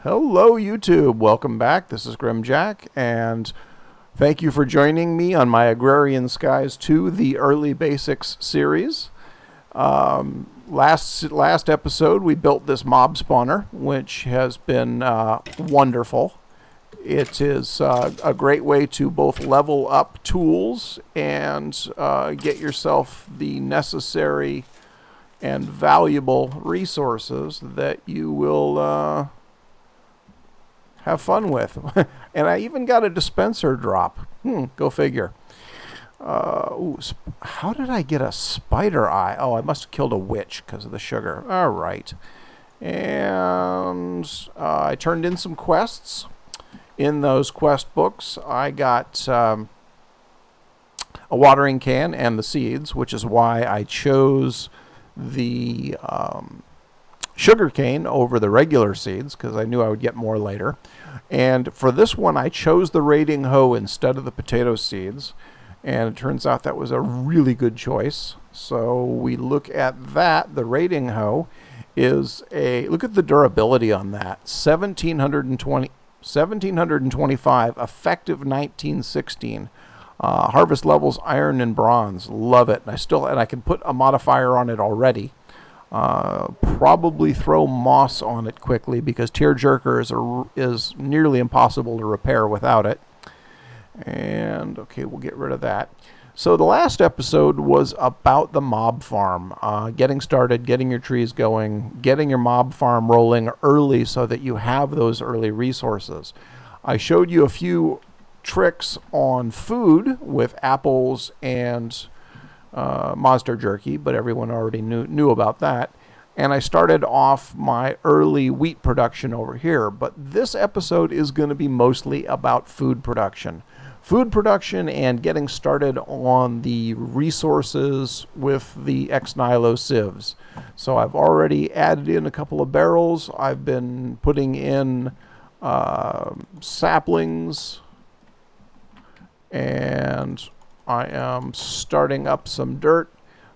Hello, YouTube. Welcome back. This is GrimJahk, and thank you for joining me on my Agrarian Skies 2, the Early Basics series. Last episode, we built this mob spawner, which has been wonderful. It is a great way to both level up tools and get yourself the necessary and valuable resources that you will have fun with. And I even got a dispenser drop. Go figure. How did I get a spider eye? Oh, I must have killed a witch because of the sugar. All right. And I turned in some quests. In those quest books, I got a watering can and the seeds, which is why I chose the sugar cane over the regular seeds, because I knew I would get more later. And for this one, I chose the raiding hoe instead of the potato seeds, and it turns out that was a really good choice. So we look at that. The raiding hoe is look at the durability on that. 1725, effective 1916. Harvest levels iron and bronze. Love it. And I can put a modifier on it already. Probably throw moss on it quickly because tear jerker is nearly impossible to repair without it. And okay, we'll get rid of that. So the last episode was about the mob farm, getting started, getting your trees going, getting your mob farm rolling early so that you have those early resources. I showed you a few tricks on food with apples and monster jerky, but everyone already knew about that. And I started off my early wheat production over here, but this episode is going to be mostly about food production. Food production and getting started on the resources with the ex-nihilo sieves. So I've already added in a couple of barrels. I've been putting in saplings, and I am starting up some dirt.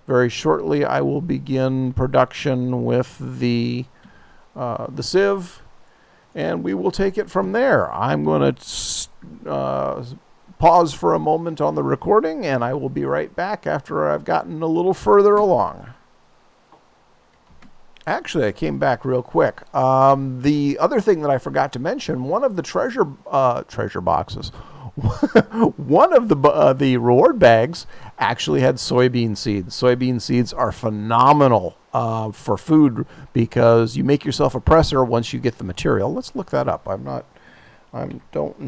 Very shortly, I will begin production with the sieve, and we will take it from there. I'm going to pause for a moment on the recording, and I will be right back after I've gotten a little further along. Actually, I came back real quick. The other thing that I forgot to mention, one of the treasure boxes, one of the reward bags actually had soybean seeds. Soybean seeds are phenomenal for food because you make yourself a presser once you get the material. Let's look that up. I don't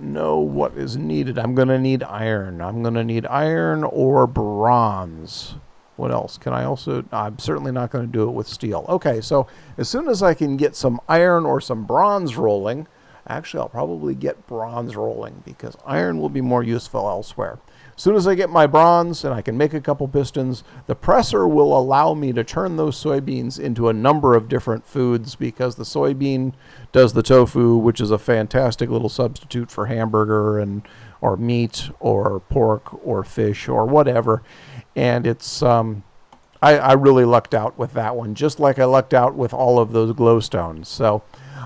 know what is needed. I'm going to need iron. I'm going to need iron or bronze. What else? I'm certainly not going to do it with steel. Okay, so as soon as I can get some iron or some bronze rolling, actually I'll probably get bronze rolling because iron will be more useful elsewhere. As soon as I get my bronze and I can make a couple pistons, the presser will allow me to turn those soybeans into a number of different foods because the soybean does the tofu, which is a fantastic little substitute for hamburger or meat or pork or fish or whatever. And it's I really lucked out with that one, just like I lucked out with all of those glowstones. So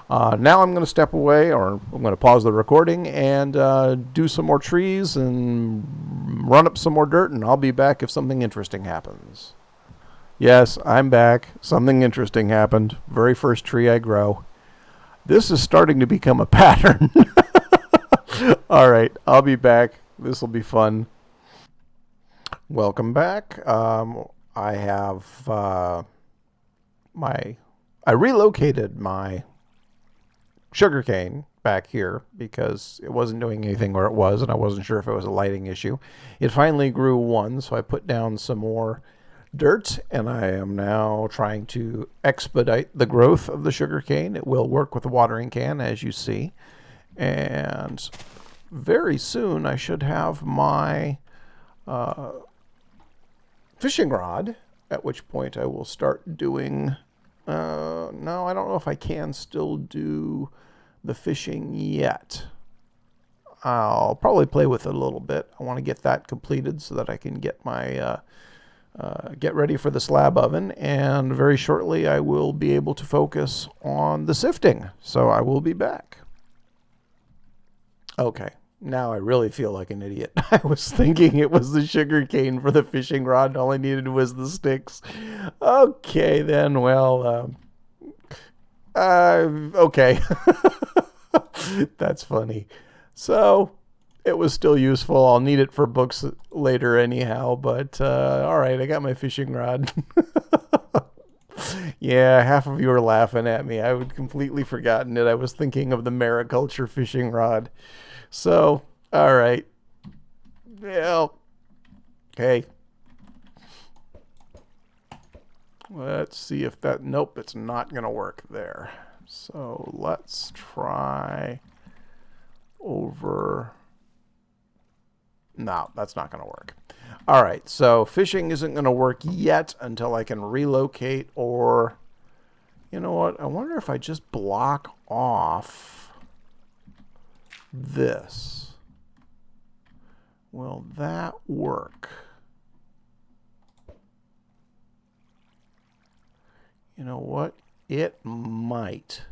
now I'm going to step away, or I'm going to pause the recording and do some more trees and run up some more dirt, and I'll be back if something interesting happens. Yes, I'm back. Something interesting happened. Very first tree I grow. This is starting to become a pattern. All right, I'll be back. This will be fun. Welcome back. I have I relocated my sugarcane back here because it wasn't doing anything where it was, and I wasn't sure if it was a lighting issue. It finally grew one, so I put down some more dirt, and I am now trying to expedite the growth of the sugarcane. It will work with the watering can, as you see, and very soon I should have my fishing rod, at which point I will start doing no, I don't know if I can still do the fishing yet. I'll probably play with it a little bit. I want to get that completed so that I can get my get ready for the slab oven, and very shortly I will be able to focus on the sifting. So I will be back. Okay, now I really feel like an idiot. I was thinking it was the sugar cane for the fishing rod. All I needed was the sticks. Okay, then, well, okay. That's funny. So it was still useful. I'll need it for books later anyhow, but all right, I got my fishing rod. Yeah, half of you are laughing at me. I had completely forgotten it. I was thinking of the mariculture fishing rod. So, all right. Well, okay. Let's see if that... Nope, it's not going to work there. So let's try over... No, that's not going to work. All right, so fishing isn't going to work yet until I can relocate, or... You know what? I wonder if I just block off this. Will that work? You know what? It might.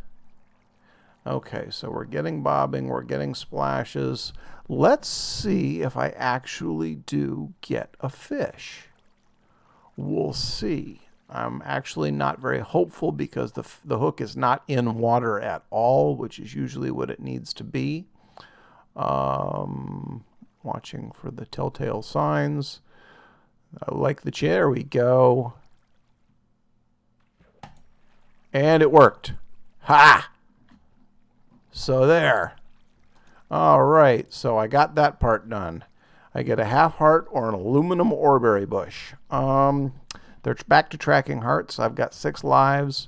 Okay, so we're getting bobbing, we're getting splashes. Let's see if I actually do get a fish. We'll see. I'm actually not very hopeful because the hook is not in water at all, which is usually what it needs to be. Watching for the telltale signs. I like the chair. There we go. And it worked. Ha! So there. All right, so I got that part done. I get a half heart or an aluminum oreberry bush. They're back to tracking hearts. I've got 6 lives.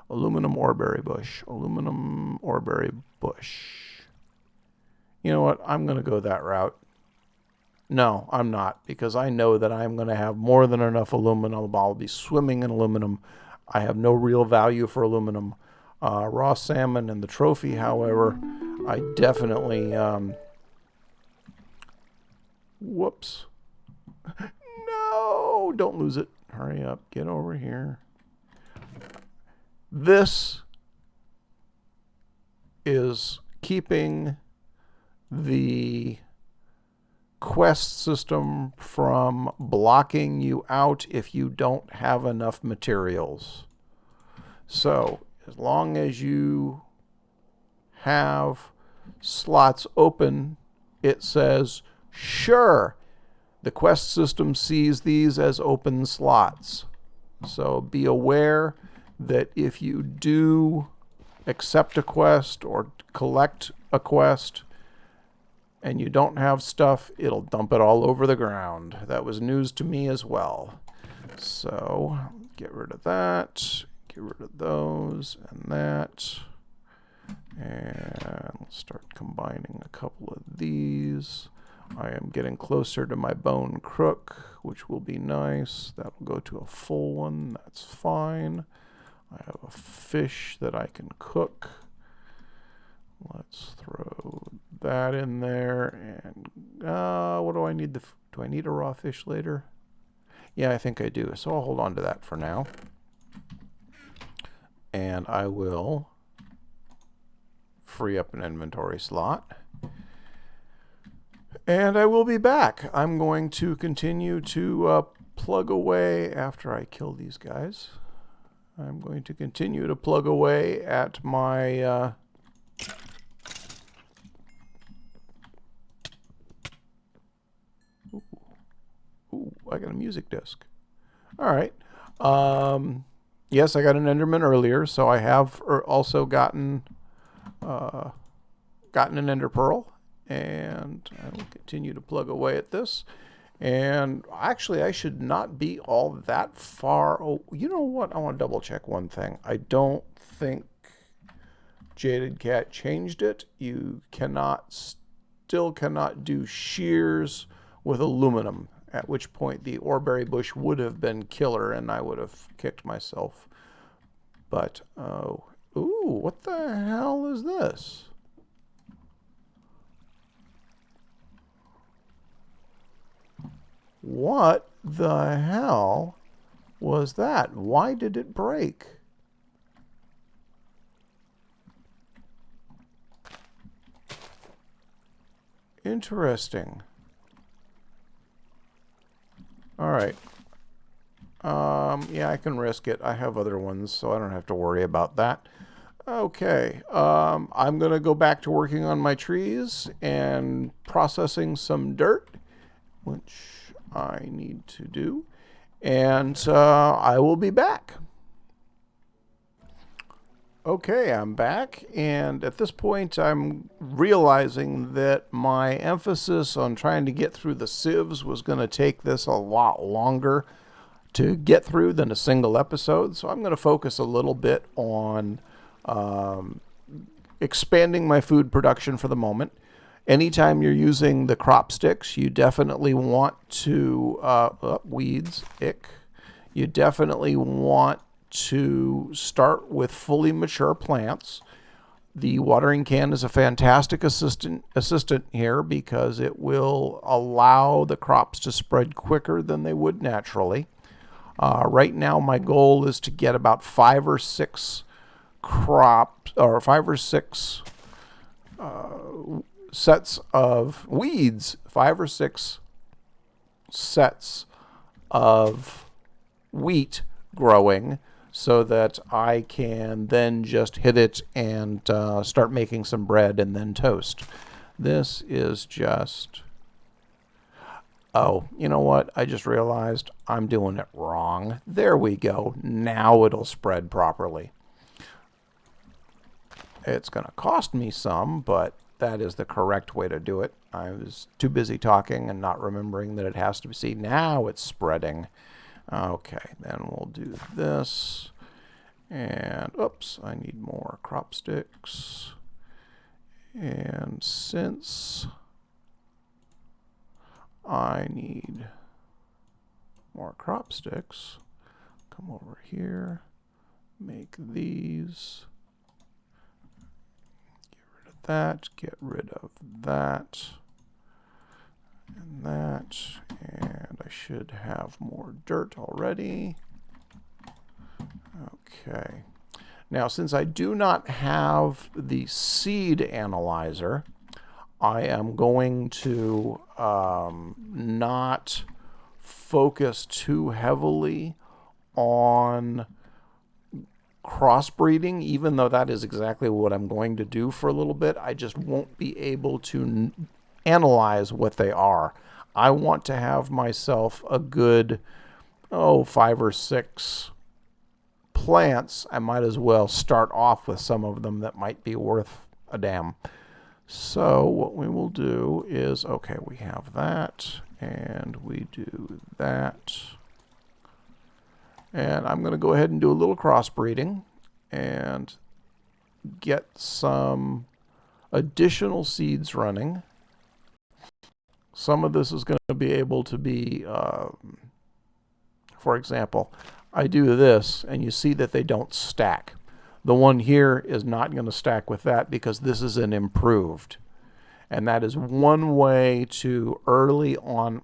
Aluminum oreberry bush. Aluminum oreberry bush. You know what? I'm going to go that route. No, I'm not, because I know that I'm going to have more than enough aluminum. I'll be swimming in aluminum. I have no real value for aluminum. Raw salmon and the trophy, however, I definitely... Whoops. No, don't lose it. Hurry up. Get over here. This is keeping the quest system from blocking you out if you don't have enough materials. So, as long as you have slots open, it says, sure, the quest system sees these as open slots. So be aware that if you do accept a quest or collect a quest and you don't have stuff, it'll dump it all over the ground. That was news to me as well. So get rid of that, get rid of those and that. And let's start combining a couple of these. I am getting closer to my bone crook, which will be nice. That will go to a full one. That's fine. I have a fish that I can cook. Let's throw that in there. And what do I need? Do I need a raw fish later? Yeah, I think I do. So I'll hold on to that for now. And I will free up an inventory slot. And I will be back. I'm going to continue to plug away after I kill these guys. I'm going to continue to plug away at my... Ooh, I got a music disc. All right. Yes, I got an Enderman earlier, so I have also gotten an Ender Pearl. And I will continue to plug away at this. And actually, I should not be all that far. Oh, you know what? I want to double check one thing. I don't think Jaded Cat changed it. You still cannot do shears with aluminum, at which point the oreberry bush would have been killer and I would have kicked myself. But, oh, ooh, what the hell is this? What the hell was that? Why did it break? Interesting. All right. Yeah, I can risk it. I have other ones, so I don't have to worry about that. Okay. I'm going to go back to working on my trees and processing some dirt, which I need to do. And I will be back. Okay, I'm back, and at this point I'm realizing that my emphasis on trying to get through the sieves was going to take this a lot longer to get through than a single episode, so I'm going to focus a little bit on expanding my food production for the moment. Anytime you're using the crop sticks, you definitely want to, weeds, ick, you definitely want to start with fully mature plants. The watering can is a fantastic assistant here because it will allow the crops to spread quicker than they would naturally. Right now, my goal is to get about 5 or 6 crops, or 5 or 6 sets of weeds, 5 or 6 sets of wheat growing, so that I can then just hit it and start making some bread and then toast. This is just... Oh, you know what? I just realized I'm doing it wrong. There we go. Now it'll spread properly. It's going to cost me some, but that is the correct way to do it. I was too busy talking and not remembering that it has to be... See, now it's spreading. Okay, then we'll do this. And, oops, I need more crop sticks. And since I need more crop sticks, come over here, make these, get rid of that, and that, and I should have more dirt already. Okay. Now, since I do not have the seed analyzer, I am going to not focus too heavily on crossbreeding, even though that is exactly what I'm going to do for a little bit. I just won't be able to analyze what they are. I want to have myself a good, 5 or 6 plants. I might as well start off with some of them that might be worth a damn. So what we will do is, okay, we have that, and we do that. And I'm going to go ahead and do a little crossbreeding and get some additional seeds running. Some of this is going to be able to be, for example, I do this, and you see that they don't stack. The one here is not going to stack with that because this is an improved. And that is one way to early on...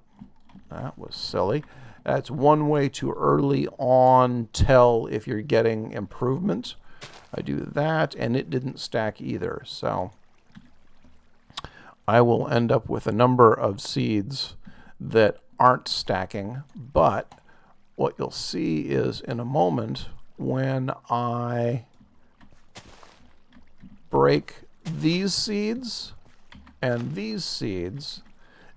That was silly. That's one way to early on tell if you're getting improvement. I do that, and it didn't stack either. So I will end up with a number of seeds that aren't stacking, but what you'll see is in a moment when I break these seeds and these seeds,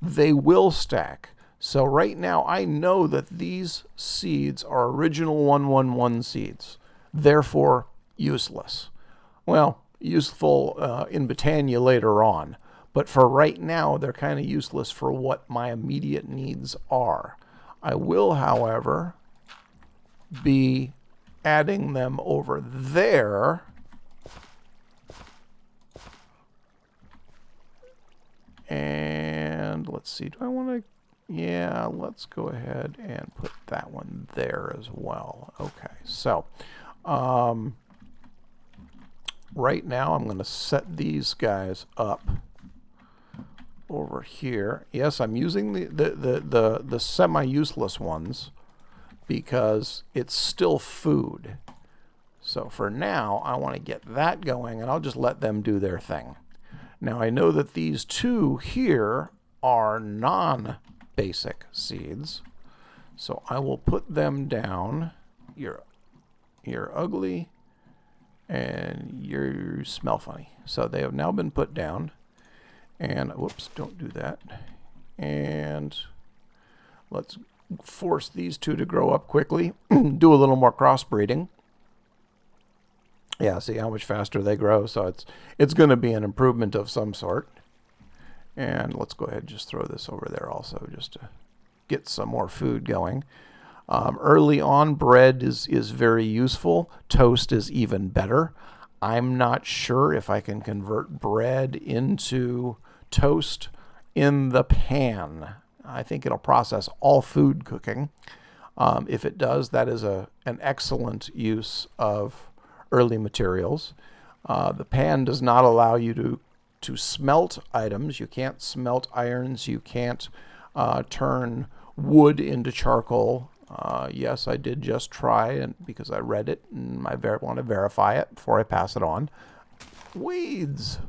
they will stack. So right now I know that these seeds are original 111 seeds, therefore useless. Well, useful in Britannia later on, but for right now they're kind of useless for what my immediate needs are. I will, however, be adding them over there. And let's see, do I want to... Yeah, let's go ahead and put that one there as well. Okay, so right now I'm going to set these guys up over here. Yes, I'm using the semi-useless ones because it's still food. So for now, I want to get that going, and I'll just let them do their thing. Now I know that these two here are non-basic seeds, so I will put them down. You're ugly, and you smell funny. So they have now been put down. And whoops, don't do that. And let's force these two to grow up quickly. Do a little more crossbreeding. Yeah, see how much faster they grow. So it's going to be an improvement of some sort. And let's go ahead and just throw this over there also, just to get some more food going. Early on, bread is very useful. Toast is even better. I'm not sure if I can convert bread into toast in the pan. I think it'll process all food cooking. If it does, that is an excellent use of early materials. The pan does not allow you to smelt items. You can't smelt irons. You can't turn wood into charcoal. Yes, I did just try, and because I read it, and I want to verify it before I pass it on. Weeds.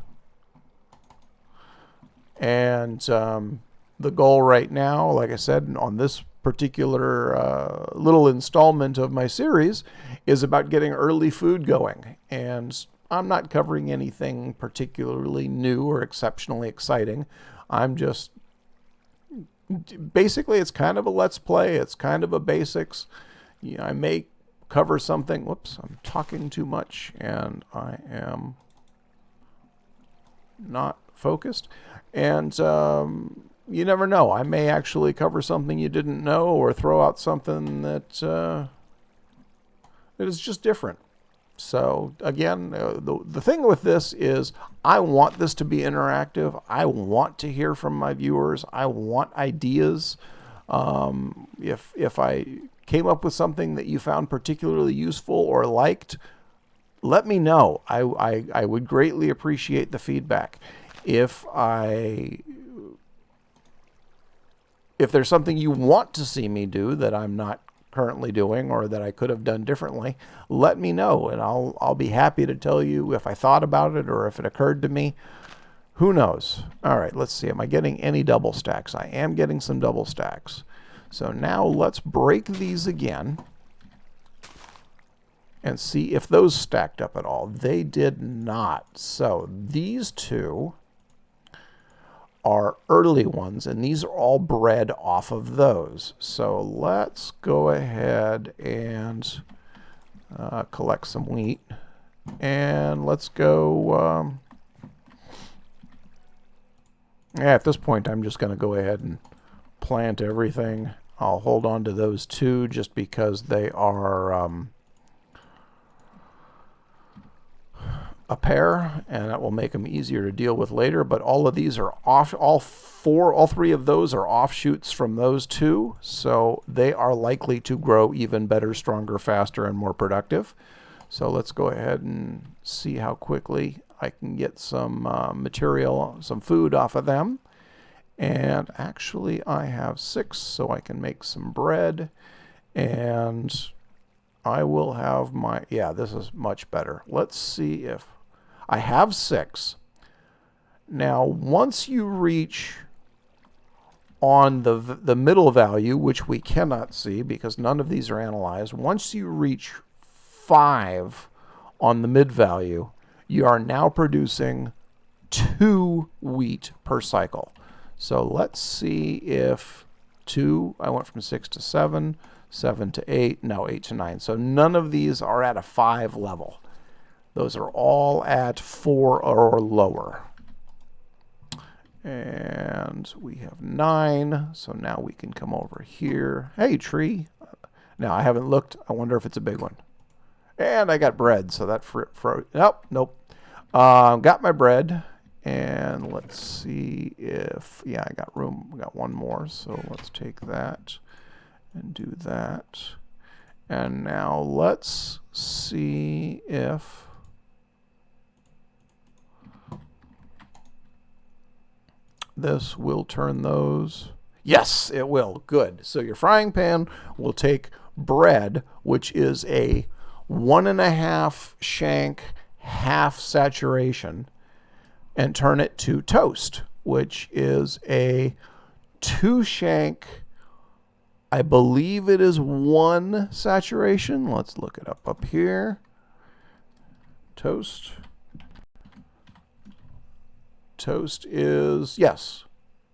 And the goal right now, like I said, on this particular little installment of my series, is about getting early food going. And I'm not covering anything particularly new or exceptionally exciting. I'm just basically, it's kind of a let's play. It's kind of a basics. I may cover something. Whoops, I'm talking too much and I am not focused. And you never know. I may actually cover something you didn't know, or throw out something that is just different. So again, the thing with this is I want this to be interactive. I want to hear from my viewers. I want ideas. If I came up with something that you found particularly useful or liked, let me know. I would greatly appreciate the feedback. If there's something you want to see me do that I'm not currently doing, or that I could have done differently, let me know, and I'll be happy to tell you if I thought about it or if it occurred to me. Who knows? All right, let's see. Am I getting any double stacks? I am getting some double stacks. So now let's break these again and see if those stacked up at all. They did not. So these two are early ones, and these are all bred off of those. So let's go ahead and collect some wheat, and let's go. At this point, I'm just going to go ahead and plant everything. I'll hold on to those two just because they are a pair, and that will make them easier to deal with later. But all of these are all three of those are offshoots from those two, so they are likely to grow even better, stronger, faster, and more productive. So let's go ahead and see how quickly I can get some material, some food off of them. And actually I have 6, so I can make some bread, and I will have my, yeah, this is much better. Let's see if I have 6. Now, once you reach on the middle value, which we cannot see because none of these are analyzed, once you reach 5 on the mid value, you are now producing 2 wheat per cycle. So let's see if 2, I went from 6 to 7, 7 to 8, no, 8 to 9. So none of these are at a 5 level. Those are all at 4 or lower. And we have 9, so now we can come over here. Hey, tree. Now, I haven't looked. I wonder if it's a big one. And I got bread, so that nope. Got my bread. And let's see if, yeah, I got room. We got one more, so let's take that and do that. And now let's see if This will turn those. Yes, it will. Good. So your frying pan will take bread, which is a 1.5 shank half saturation, and turn it to toast, which is a 2 shank, I believe it is 1 saturation. Let's look it up here. Toast. Toast is, yes,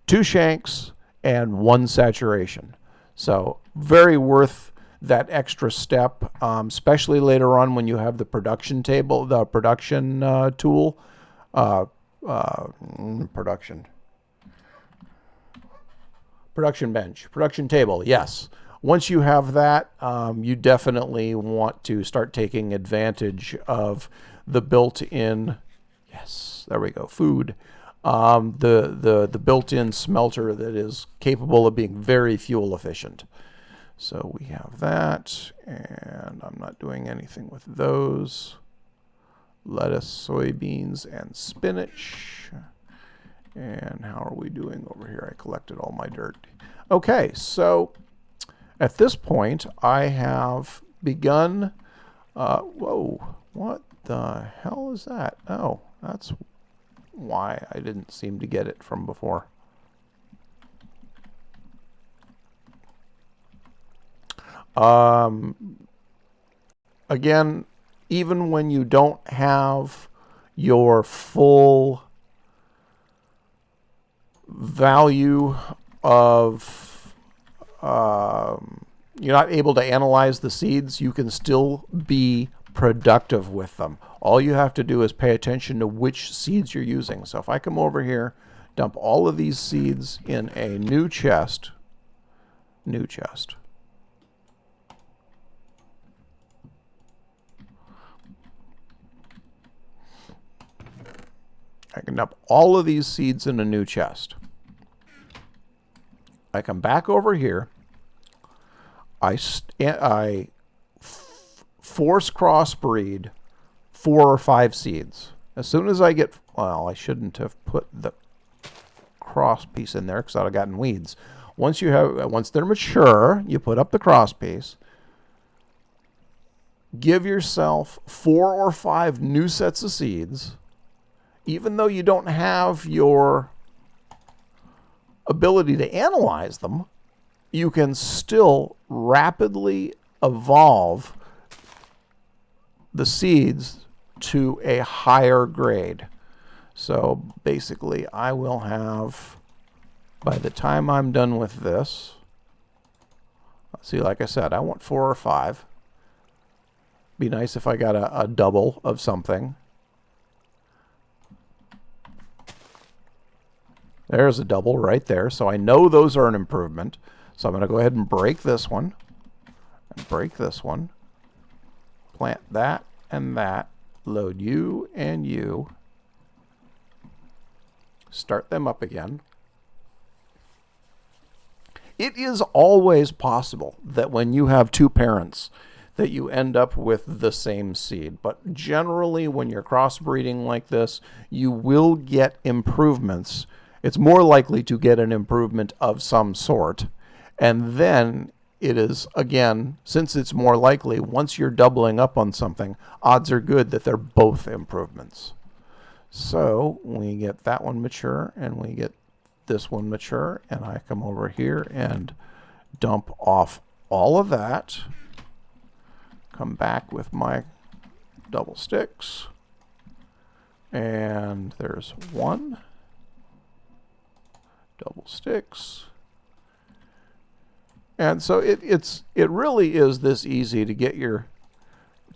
2 shanks and 1 saturation. So very worth that extra step, especially later on when you have the production table, the production tool, production bench, production table. Yes. Once you have that, you definitely want to start taking advantage of the built-in, yes, there we go, food. The built-in smelter that is capable of being very fuel efficient. So we have that, and I'm not doing anything with those. Lettuce, soybeans, and spinach. And how are we doing over here? I collected all my dirt. Okay, so at this point, I have begun. Whoa, what the hell is that? Oh, that's why I didn't seem to get it from before. Again, even when you don't have your full value of, you're not able to analyze the seeds, you can still be productive with them. All you have to do is pay attention to which seeds you're using. So if I come over here, dump all of these seeds in a new chest, I can dump all of these seeds in a new chest. I come back over here. I force crossbreed 4 or 5 seeds. As soon as I get, well, I shouldn't have put the cross piece in there because I'd have gotten weeds. Once they're mature, you put up the cross piece. Give yourself 4 or 5 new sets of seeds. Even though you don't have your ability to analyze them, you can still rapidly evolve the seeds to a higher grade. So basically, I will have, by the time I'm done with this, let's see, like I said, I want 4 or 5. Be nice if I got a double of something. There's a double right there. So I know those are an improvement. So I'm going to go ahead and break this one. And break this one. Plant that and that. Load you and you. Start them up again. It is always possible that when you have 2 parents that you end up with the same seed. But generally when you're crossbreeding like this, you will get improvements. It's more likely to get an improvement of some sort. And then it is, again, since it's more likely, once you're doubling up on something, odds are good that they're both improvements. So we get that one mature, and we get this one mature, and I come over here and dump off all of that. Come back with my double sticks. And there's 1. Double sticks. And so it really is this easy to get your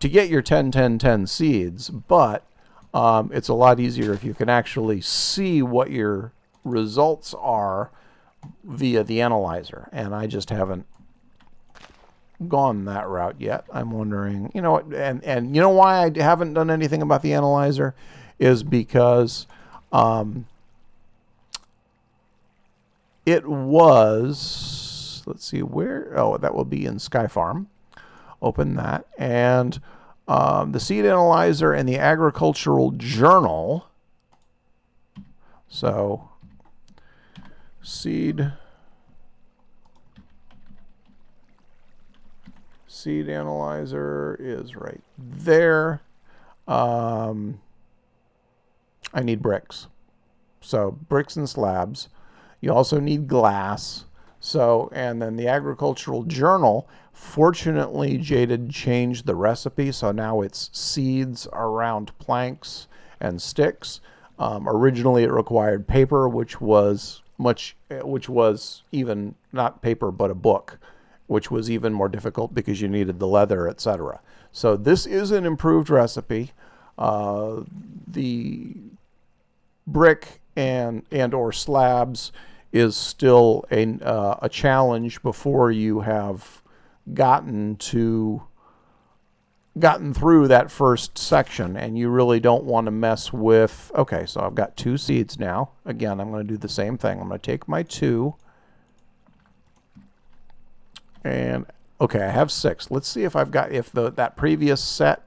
10-10-10 seeds, but it's a lot easier if you can actually see what your results are via the analyzer. And I just haven't gone that route yet. I'm wondering, you know what, and you know why I haven't done anything about the analyzer is because it was, let's see where, oh, that will be in Sky Farm. Open that. And the seed analyzer and the agricultural journal. So Seed analyzer is right there. I need bricks. So bricks and slabs. You also need glass. So, and then the agricultural journal, fortunately, Jaded changed the recipe. So now it's seeds around planks and sticks. Originally, it required paper, which was even not paper, but a book, which was even more difficult because you needed the leather, etc. So this is an improved recipe. The brick and or slabs is still a challenge before you have gotten through that first section, and you really don't want to mess with. Okay, so I've got 2 seeds now. Again, I'm going to do the same thing. I'm going to take my 2, and okay, I have 6. Let's see if that previous set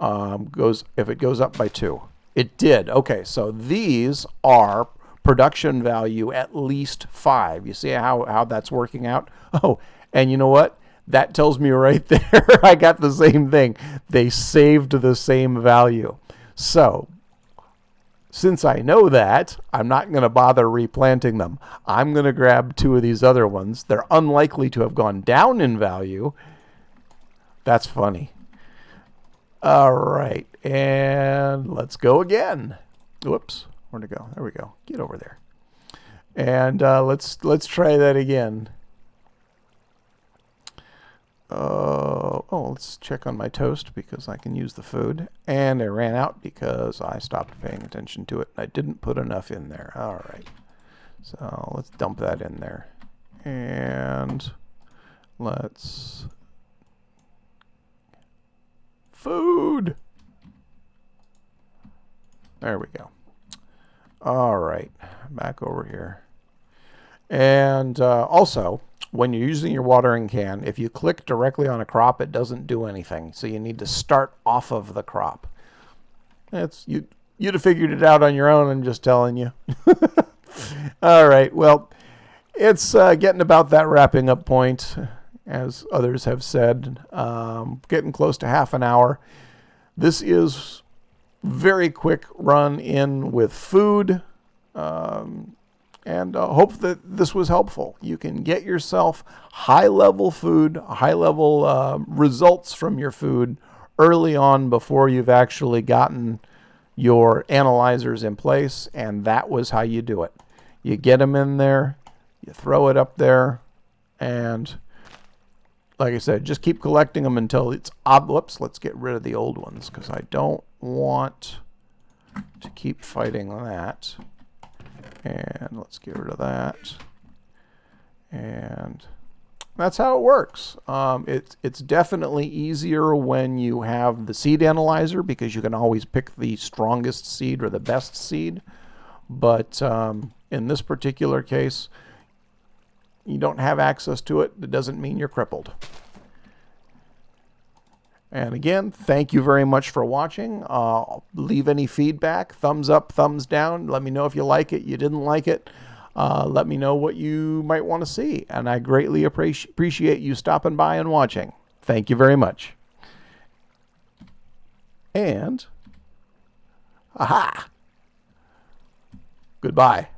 if it goes up by 2. It did. Okay, so these are production value at least 5. You see how that's working out? Oh, and you know what? That tells me right there I got the same thing. They saved the same value. So, since I know that, I'm not going to bother replanting them. I'm going to grab 2 of these other ones. They're unlikely to have gone down in value. That's funny. All right, and let's go again. Whoops, where'd it go? There we go. Get over there. And let's try that again. Let's check on my toast because I can use the food. And I ran out because I stopped paying attention to it. I didn't put enough in there. All right, so let's dump that in there. And let's... Food. There we go. All right, back over here. And also, when you're using your watering can, if you click directly on a crop, it doesn't do anything. So you need to start off of the crop. You'd have figured it out on your own. I'm just telling you. All right. Well, it's getting about that wrapping up point, as others have said, getting close to half an hour. This is very quick run in with food, and hope that this was helpful. You can get yourself high-level food, high-level results from your food early on before you've actually gotten your analyzers in place, and that was how you do it. You get them in there, you throw it up there, and like I said, just keep collecting them until it's whoops, let's get rid of the old ones because I don't want to keep fighting that. And let's get rid of that. And that's how it works. It's definitely easier when you have the seed analyzer because you can always pick the strongest seed or the best seed. But in this particular case, you don't have access to it. It doesn't mean you're crippled. And again, thank you very much for watching. Leave any feedback, thumbs up, thumbs down. Let me know if you like it, you didn't like it. Let me know what you might want to see. And I greatly appreciate you stopping by and watching. Thank you very much. And, aha! Goodbye.